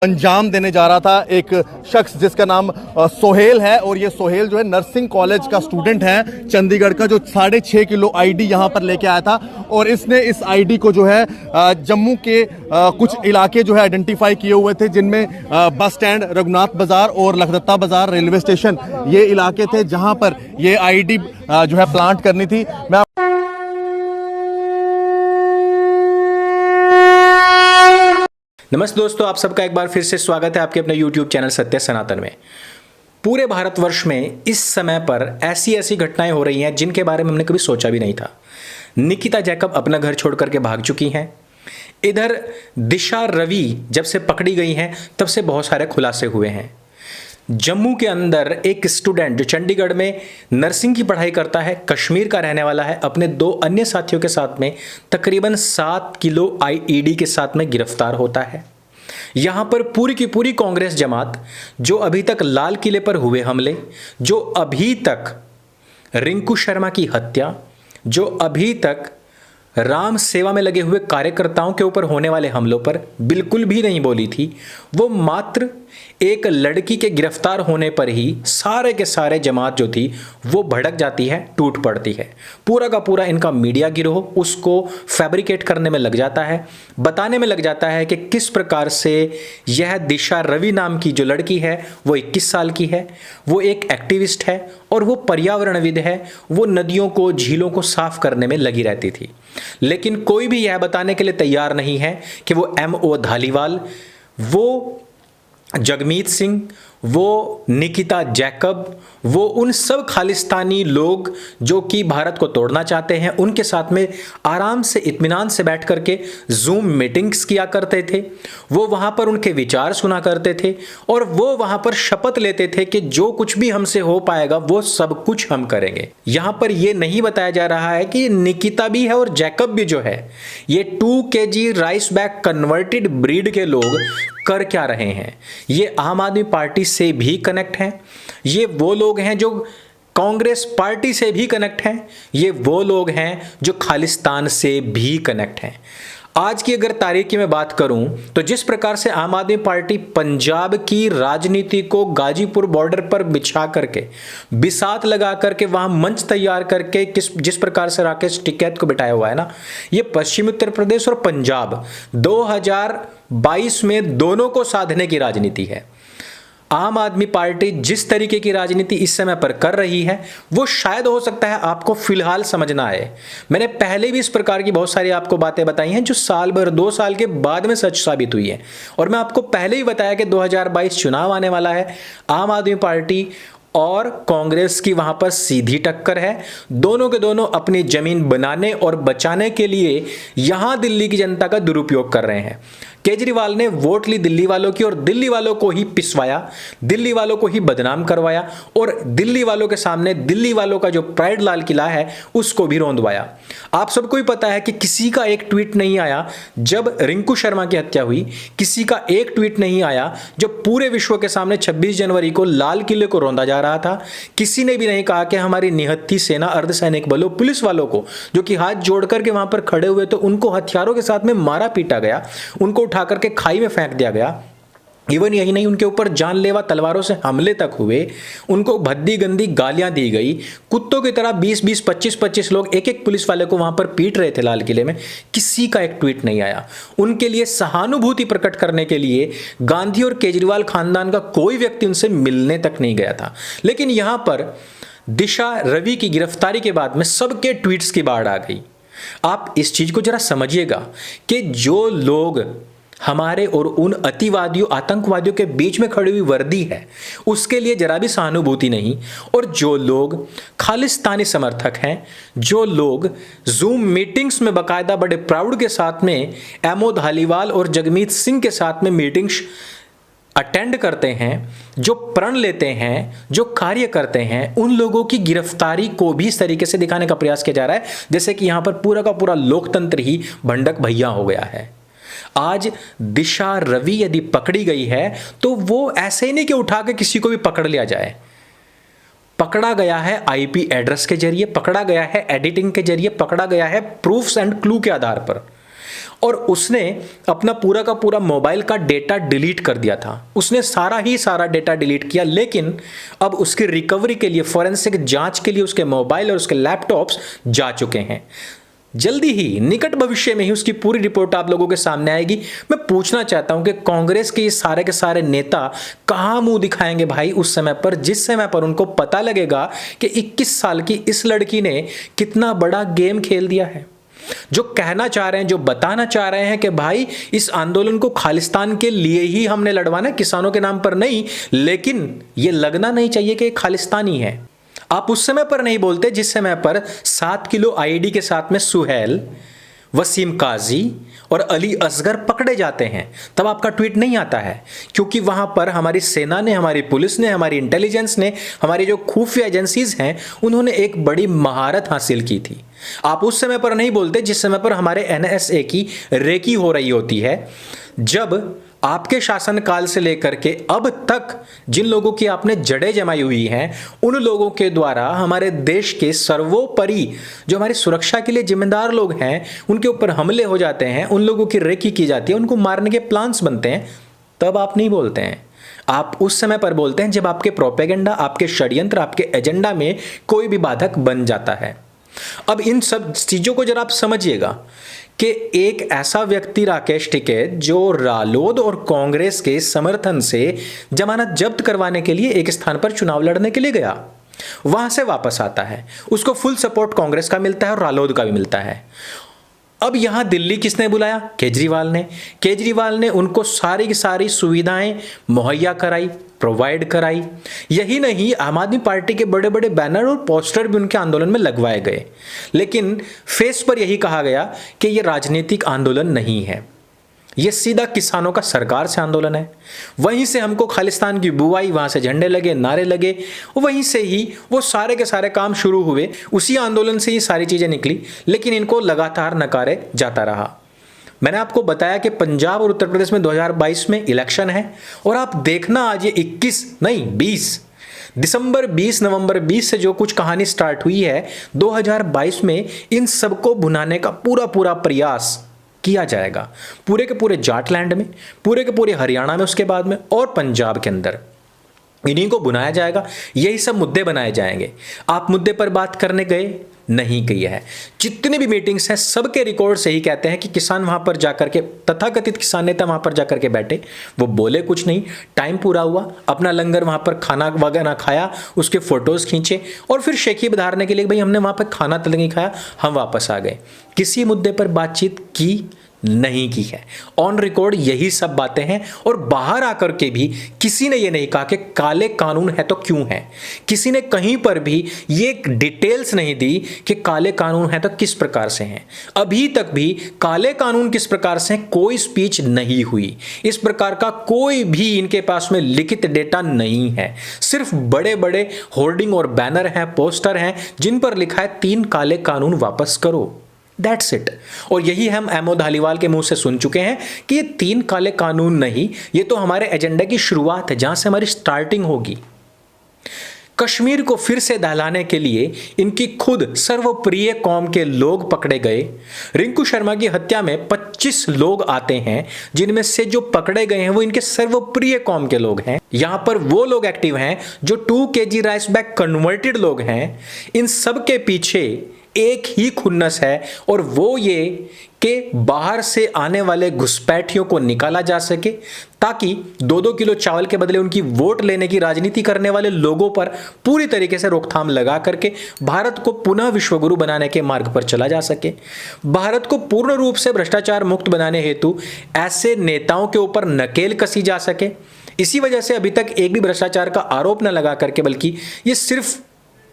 अंजाम देने जा रहा था एक शख्स जिसका नाम सोहेल है। और ये सोहेल जो है नर्सिंग कॉलेज का स्टूडेंट है चंडीगढ़ का, जो 6.5 किलो आईडी यहाँ पर लेके आया था। और इसने इस आईडी को जो है जम्मू के कुछ इलाके जो है आइडेंटिफाई किए हुए थे, जिनमें बस स्टैंड, रघुनाथ बाजार और लखदत्ता बाजार, रेलवे स्टेशन, ये इलाके थे जहाँ पर ये आईडी जो है प्लांट करनी थी। मैं नमस्ते दोस्तों, आप सबका एक बार फिर से स्वागत है आपके अपने YouTube चैनल सत्य सनातन में। पूरे भारतवर्ष में इस समय पर ऐसी ऐसी घटनाएं हो रही हैं जिनके बारे में हमने कभी सोचा भी नहीं था। निकिता जैकब अपना घर छोड़ करके भाग चुकी हैं। इधर दिशा रवि जब से पकड़ी गई हैं तब से बहुत सारे खुलासे हुए हैं। जम्मू के अंदर एक स्टूडेंट जो चंडीगढ़ में नर्सिंग की पढ़ाई करता है, कश्मीर का रहने वाला है, अपने 2 अन्य साथियों के साथ में तकरीबन 7 किलो आईईडी के साथ में गिरफ्तार होता है। यहां पर पूरी की पूरी कांग्रेस जमात, जो अभी तक लाल किले पर हुए हमले, जो अभी तक रिंकू शर्मा की हत्या, जो अभी तक राम सेवा में लगे हुए कार्यकर्ताओं के ऊपर होने वाले हमलों पर बिल्कुल भी नहीं बोली थी, वो मात्र एक लड़की के गिरफ्तार होने पर ही सारे के सारे जमात जो थी वो भड़क जाती है, टूट पड़ती है। पूरा का पूरा इनका मीडिया गिरोह उसको फैब्रिकेट करने में लग जाता है, बताने में लग जाता है कि किस प्रकार से यह दिशा रवि नाम की जो लड़की है वो 21 साल की है, वो एक एक्टिविस्ट है और वो पर्यावरणविद है, वो नदियों को, झीलों को साफ करने में लगी रहती थी। लेकिन कोई भी यह बताने के लिए तैयार नहीं है कि वो MO धालीवाल, वो जगमीत सिंह, वो निकिता जैकब, वो उन सब खालिस्तानी लोग जो कि भारत को तोड़ना चाहते हैं, उनके साथ में आराम से इत्मीनान से बैठ करके जूम मीटिंग्स किया करते थे। वो वहाँ पर उनके विचार सुना करते थे और वो वहाँ पर शपथ लेते थे कि जो कुछ भी हमसे हो पाएगा वो सब कुछ हम करेंगे। यहाँ पर ये नहीं बताया जा रहा है कि निकिता भी है और जैकब भी जो है ये 2 kg rice bag converted breed के लोग कर क्या रहे हैं। ये आम आदमी पार्टी से भी कनेक्ट हैं, ये वो लोग हैं जो कांग्रेस पार्टी से भी कनेक्ट हैं, ये वो लोग हैं जो खालिस्तान से भी कनेक्ट हैं। आज की अगर तारीख की मैं बात करूं तो जिस प्रकार से आम आदमी पार्टी पंजाब की राजनीति को गाजीपुर बॉर्डर पर बिछा करके, बिसात लगा करके, वहां मंच तैयार करके जिस प्रकार से राकेश टिकैत को बिठाया हुआ है ना, ये पश्चिमी उत्तर प्रदेश और पंजाब 2022 में दोनों को साधने की राजनीति है। आम आदमी पार्टी जिस तरीके की राजनीति इस समय पर कर रही है वो शायद हो सकता है आपको फिलहाल समझ ना आए। मैंने पहले भी इस प्रकार की बहुत सारी आपको बातें बताई हैं जो साल भर 2 साल के बाद में सच साबित हुई है। और मैं आपको पहले ही बताया कि 2022 चुनाव आने वाला है, आम आदमी पार्टी और कांग्रेस की वहां पर सीधी टक्कर है। दोनों के दोनों अपनी जमीन बनाने और बचाने के लिए यहां दिल्ली की जनता का दुरुपयोग कर रहे हैं। केजरीवाल ने वोट ली दिल्ली वालों की और दिल्ली वालों को ही पिसवाया, दिल्ली वालों को ही बदनाम करवाया और दिल्ली वालों के सामने दिल्ली वालों का जो प्राइड लाल किला है उसको भी रौंदवाया। आप सबको ही पता है कि किसी का एक ट्वीट नहीं आया जब रिंकू शर्मा की हत्या हुई, किसी का एक ट्वीट नहीं आया जब पूरे विश्व के सामने 26 जनवरी को लाल किले को रौंदा जा रहा था। किसी ने भी नहीं कहा कि हमारी निहत्थी सेना, अर्धसैनिक बलों, पुलिस वालों को जो कि हाथ जोड़ करके वहां पर खड़े हुए तो उनको हथियारों के साथ में मारा पीटा गया, उनको उठा करके खाई में फेंक दिया गया। इवन यही नहीं, उनके ऊपर जानलेवा तलवारों से हमले तक हुए, उनको भद्दी गंदी गालियां दी गई, कुत्तों की तरह 20-20, 25-25 लोग एक एक पुलिस वाले को वहां पर पीट रहे थे लाल किले में। किसी का एक ट्वीट नहीं आया। उनके लिए सहानुभूति प्रकट करने के लिए गांधी और केजरीवाल खानदान का कोई व्यक्ति उनसे मिलने तक नहीं गया था। लेकिन यहां पर दिशा रवि की गिरफ्तारी के बाद में सबके ट्वीट्स की बाढ़ आ गई। आप इस चीज को जरा समझिएगा कि जो लोग हमारे और उन अतिवादियों, आतंकवादियों के बीच में खड़ी हुई वर्दी है उसके लिए जरा भी सहानुभूति नहीं, और जो लोग खालिस्तानी समर्थक हैं, जो लोग जूम मीटिंग्स में बाकायदा बड़े प्राउड के साथ में MO धालीवाल और जगमीत सिंह के साथ में मीटिंग्स अटेंड करते हैं, जो प्रण लेते हैं, जो कार्य करते हैं, उन लोगों की गिरफ्तारी को भी इस तरीके से दिखाने का प्रयास किया जा रहा है जैसे कि यहां पर पूरा का पूरा लोकतंत्र ही भंडक भैया हो गया है। आज दिशा रवि यदि पकड़ी गई है तो वो ऐसे ही नहीं कि उठा के किसी को भी पकड़ लिया जाए। पकड़ा गया है IP एड्रेस के जरिए, पकड़ा गया है एडिटिंग के जरिए, पकड़ा गया है प्रूफ्स एंड क्लू के आधार पर। और उसने अपना पूरा का पूरा मोबाइल का डेटा डिलीट कर दिया था। उसने सारा डेटा डिलीट किया, लेकिन अब उसकी रिकवरी के लिए, फॉरेंसिक जांच के लिए उसके मोबाइल और उसके लैपटॉप्स जा चुके हैं। जल्दी ही, निकट भविष्य में ही उसकी पूरी रिपोर्ट आप लोगों के सामने आएगी। मैं पूछना चाहता हूं कि कांग्रेस के ये सारे के सारे नेता कहां मुंह दिखाएंगे भाई उस समय पर, जिस समय पर उनको पता लगेगा कि 21 साल की इस लड़की ने कितना बड़ा गेम खेल दिया है। जो कहना चाह रहे हैं, जो बताना चाह रहे हैं कि भाई इस आंदोलन को खालिस्तान के लिए ही हमने लड़वाना, किसानों के नाम पर नहीं, लेकिन यह लगना नहीं चाहिए कि खालिस्तानी है। आप उस समय पर नहीं बोलते जिस समय पर 7 किलो आईडी के साथ में सुहेल, वसीम काजी और अली असगर पकड़े जाते हैं, तब आपका ट्वीट नहीं आता है, क्योंकि वहां पर हमारी सेना ने, हमारी पुलिस ने, हमारी इंटेलिजेंस ने, हमारी जो खुफिया एजेंसीज हैं, उन्होंने एक बड़ी महारत हासिल की थी। आप उस समय पर नहीं बोलते जिस समय पर हमारे एनएसए की रेकी हो रही होती है। जब आपके शासनकाल से लेकर के अब तक जिन लोगों की आपने जड़ें जमाई हुई हैं, उन लोगों के द्वारा हमारे देश के सर्वोपरि जो हमारी सुरक्षा के लिए जिम्मेदार लोग हैं, उनके ऊपर हमले हो जाते हैं, उन लोगों की रेकी की जाती है, उनको मारने के प्लान्स बनते हैं, तब आप नहीं बोलते हैं। आप उस समय पर बोलते हैं जब आपके प्रोपेगेंडा, आपके षड्यंत्र, आपके एजेंडा में कोई भी बाधक बन जाता है। अब इन सब चीजों को जरा आप समझिएगा कि एक ऐसा व्यक्ति राकेश टिकैत जो रालोद और कांग्रेस के समर्थन से जमानत जब्त करवाने के लिए एक स्थान पर चुनाव लड़ने के लिए गया, वहां से वापस आता है, उसको फुल सपोर्ट कांग्रेस का मिलता है और रालोद का भी मिलता है। अब यहां दिल्ली किसने बुलाया? केजरीवाल ने। केजरीवाल ने उनको सारी की सारी सुविधाएं मुहैया कराई, प्रोवाइड कराई। यही नहीं, आम आदमी पार्टी के बड़े बड़े बैनर और पोस्टर भी उनके आंदोलन में लगवाए गए, लेकिन फेस पर यही कहा गया कि यह राजनीतिक आंदोलन नहीं है, यह सीधा किसानों का सरकार से आंदोलन है। वहीं से हमको खालिस्तान की बुआई, वहां से झंडे लगे, नारे लगे, वहीं से ही वो सारे के सारे काम शुरू हुए, उसी आंदोलन से ये सारी चीजें निकली, लेकिन इनको लगातार नकारे जाता रहा। मैंने आपको बताया कि पंजाब और उत्तर प्रदेश में 2022 में इलेक्शन है, और आप देखना आज ये 21 नहीं 20 दिसंबर 20 नवंबर 20 से जो कुछ कहानी स्टार्ट हुई है, 2022 में इन सबको भुनाने का पूरा पूरा प्रयास किया जाएगा, पूरे के पूरे जाटलैंड में, पूरे के पूरे हरियाणा में, उसके बाद में और पंजाब के अंदर इन्हीं को बुनाया जाएगा। यही सब मुद्दे बनाए जाएंगे। आप मुद्दे पर बात करने गए नहीं गई है। जितने भी मीटिंग्स हैं सबके रिकॉर्ड से ही कहते हैं कि किसान वहां पर जाकर के, तथाकथित किसान नेता वहां पर जाकर के बैठे, वो बोले कुछ नहीं, टाइम पूरा हुआ, अपना लंगर वहां पर खाना वगैरह खाया, उसके फोटोज खींचे और फिर शेखी बधारने के लिए भाई हमने वहां पर खाना तक नहीं खाया, हम वापस आ गए। किसी मुद्दे पर बातचीत की नहीं की है। ऑन रिकॉर्ड यही सब बातें हैं, और बाहर आकर के भी किसी ने ये नहीं कहा कि काले कानून है तो क्यों है। किसी ने कहीं पर भी ये डिटेल्स नहीं दी कि काले कानून है तो किस प्रकार से हैं। अभी तक भी काले कानून किस प्रकार से हैं कोई स्पीच नहीं हुई। इस प्रकार का कोई भी इनके पास में लिखित डेटा नहीं है। सिर्फ बड़े बड़े होर्डिंग और बैनर हैं, पोस्टर हैं, जिन पर लिखा है 3 काले कानून वापस करो। That's it. और यही हम अहमद धालीवाल के मुंह से सुन चुके हैं कि ये 3 काले कानून नहीं, ये तो हमारे एजेंडा की शुरुआत है, जहां से हमारी स्टार्टिंग होगी। कश्मीर को फिर से दहलाने के लिए इनकी खुद सर्वप्रिय कौम के लोग पकड़े गए। रिंकू शर्मा की हत्या में 25 लोग आते हैं, जिनमें से जो पकड़े गए हैं वो इनके सर्वप्रिय कौम के लोग हैं। यहां पर वो लोग एक्टिव हैं जो 2 kg राइस बैग कन्वर्टेड लोग हैं। इन सब के पीछे एक ही खुन्नस है, और वो ये कि बाहर से आने वाले घुसपैठियों को निकाला जा सके, ताकि 2-2 किलो चावल के बदले उनकी वोट लेने की राजनीति करने वाले लोगों पर पूरी तरीके से रोकथाम लगा करके भारत को पुनः विश्वगुरु बनाने के मार्ग पर चला जा सके। भारत को पूर्ण रूप से भ्रष्टाचार मुक्त बनाने हेतु ऐसे नेताओं के ऊपर नकेल कसी जा सके। इसी वजह से अभी तक एक भी भ्रष्टाचार का आरोप न लगा करके, बल्कि ये सिर्फ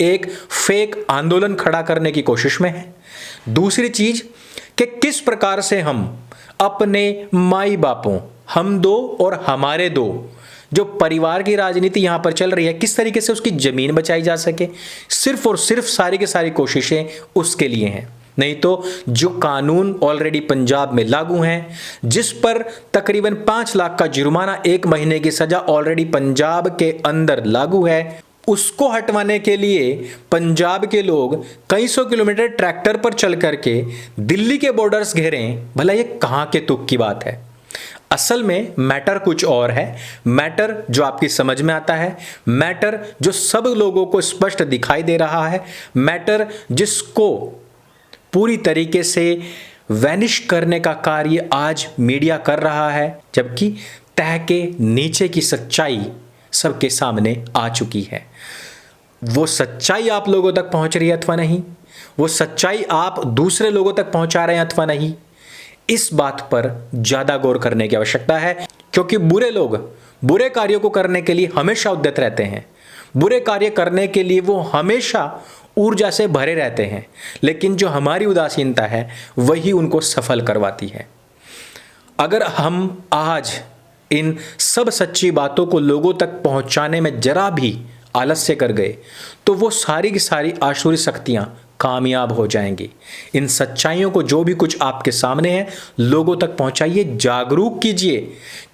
एक फेक आंदोलन खड़ा करने की कोशिश में है। दूसरी चीज कि किस प्रकार से हम अपने माई बापों, हम दो और हमारे दो, जो परिवार की राजनीति यहां पर चल रही है, किस तरीके से उसकी जमीन बचाई जा सके, सिर्फ और सिर्फ सारी की सारी कोशिशें उसके लिए हैं। नहीं तो जो कानून ऑलरेडी पंजाब में लागू हैं, जिस पर तकरीबन 5 लाख का जुर्माना, 1 महीने की सजा ऑलरेडी पंजाब के अंदर लागू है, उसको हटवाने के लिए पंजाब के लोग कई सौ किलोमीटर ट्रैक्टर पर चल करके दिल्ली के बॉर्डर्स घेरें, भला ये कहां के तुक की बात है। असल में मैटर कुछ और है। मैटर जो आपकी समझ में आता है, मैटर जो सब लोगों को स्पष्ट दिखाई दे रहा है, मैटर जिसको पूरी तरीके से वैनिश करने का कार्य आज मीडिया कर रहा है, जबकि तह के नीचे की सच्चाई सबके सामने आ चुकी है। वो सच्चाई आप लोगों तक पहुंच रही है अथवा नहीं, वो सच्चाई आप दूसरे लोगों तक पहुंचा रहे हैं अथवा नहीं, इस बात पर ज्यादा गौर करने की आवश्यकता है। क्योंकि बुरे लोग बुरे कार्यों को करने के लिए हमेशा उद्यत रहते हैं, बुरे कार्य करने के लिए वो हमेशा ऊर्जा से भरे रहते हैं, लेकिन जो हमारी उदासीनता है वही उनको सफल करवाती है। अगर हम आज इन सब सच्ची बातों को लोगों तक पहुंचाने में जरा भी आलस्य कर गए तो वो सारी की सारी आसुरी शक्तियां कामयाब हो जाएंगी। इन सच्चाइयों को जो भी कुछ आपके सामने है लोगों तक पहुंचाइए, जागरूक कीजिए,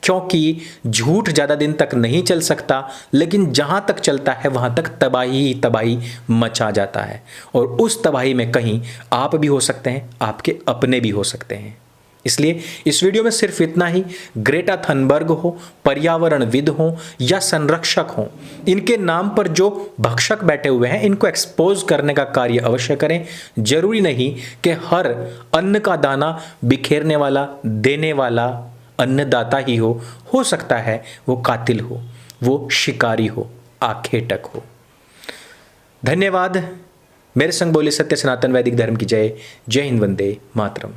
क्योंकि झूठ ज़्यादा दिन तक नहीं चल सकता, लेकिन जहां तक चलता है वहां तक तबाही ही तबाही मचा जाता है। और उस तबाही में कहीं आप भी हो सकते हैं, आपके अपने भी हो सकते हैं। इसलिए इस वीडियो में सिर्फ इतना ही। ग्रेटा थनबर्ग हो, पर्यावरणविद हो या संरक्षक हो, इनके नाम पर जो भक्षक बैठे हुए हैं इनको एक्सपोज करने का कार्य अवश्य करें। जरूरी नहीं कि हर अन्न का दाना बिखेरने वाला, देने वाला अन्नदाता ही हो सकता है वो कातिल हो, वो शिकारी हो, आखेटक हो। धन्यवाद। मेरे संग बोले सत्य सनातन वैदिक धर्म की जय। जय हिंद, वंदे मातरम।